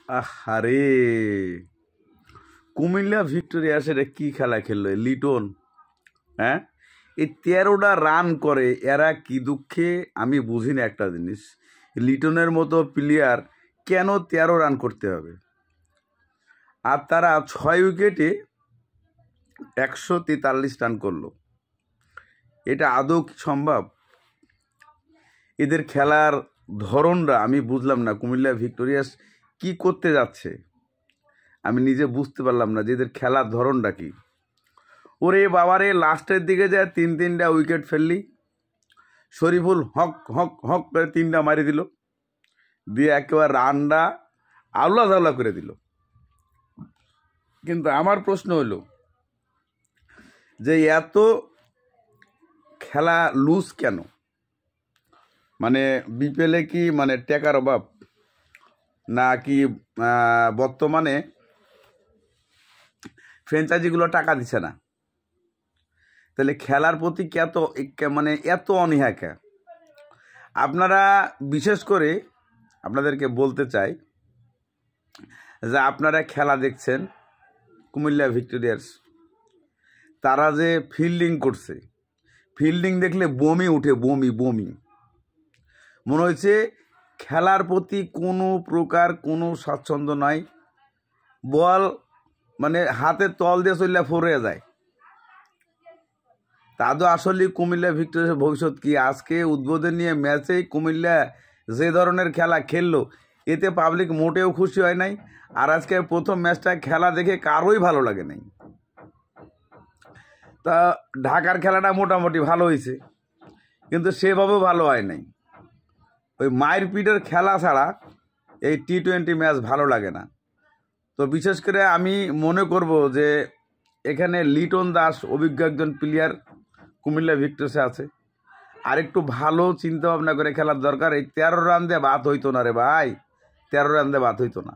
আরে কুমিল্লা ভিক্টোরিয়াস এটা কি খেলা খেললো লিটন? হ্যাঁ, এই 13টা রান করে এরা কি দুঃখে আমি বুঝি না একটা জিনিস। লিটনের মতো প্লেয়ার কেন 13 রান করতে হবে? আর তারা 6 উইকেটে 143 রান করলো। এটা আদৌ কি সম্ভব? এদের খেলার ধরনটা আমি বুঝলাম না। কুমিল্লা ভিক্টোরিয়াস কি করতে যাচ্ছে আমি নিজে বুঝতে পারলাম না যে এদের খেলার ধরনটা কি। ওরে বাবারে, লাস্টের দিকে যায় 3-3টা উইকেট ফেললি, শরীফুল হক হক হক করে 3টা মারি দিল, দিয়ে একেবারে রানটা আউলা জাউলা করে দিল। কিন্তু আমার প্রশ্ন হলো যে এত খেলা লুজ কেন? মানে বিপিএলে কি মানে টাকার অভাব, না কি বর্তমানে ফ্র্যাঞ্চাইজিগুলো টাকা দিচ্ছে না? তাহলে খেলার প্রতি মানে এত অনীহা কে? আপনারা বিশেষ করে আপনাদেরকে বলতে চাই যে আপনারা খেলা দেখছেন কুমিল্লা ভিক্টোরিয়াস, তারা যে ফিল্ডিং করছে, ফিল্ডিং দেখলে বমি উঠে, বমি বমি। মনে হয়েছে খেলার প্রতি কোনো প্রকার কোনো স্বাচ্ছন্দ্য নাই। বল মানে হাতে তল দিয়ে চললে ফরে যায়। তা তো আসলে কুমিল্লা ভিক্টোরিয়াসের ভবিষ্যৎ কি? আজকে উদ্বোধনী ম্যাচেই কুমিল্লা যে ধরনের খেলা খেললো, এতে পাবলিক মোটেও খুশি হয় নাই। আর আজকে প্রথম ম্যাচটা খেলা দেখে কারোই ভালো লাগে নাই। তা ঢাকার খেলাটা মোটামুটি ভালো হয়েছে, কিন্তু সেভাবেও ভালো হয় নাই। ওই মায়ের পিঠের খেলা ছাড়া এই টি-20 ম্যাচ ভালো লাগে না। তো বিশেষ করে আমি মনে করব যে এখানে লিটন দাস অভিজ্ঞ একজন প্লেয়ার কুমিল্লা ভিক্টোরিয়াসে আছে, আর একটু ভালো চিন্তা ভাবনা করে খেলার দরকার। এই 13 রান দিয়ে বাদ হইতো না রে ভাই, 13 রান দিয়ে বাদ হইতো না।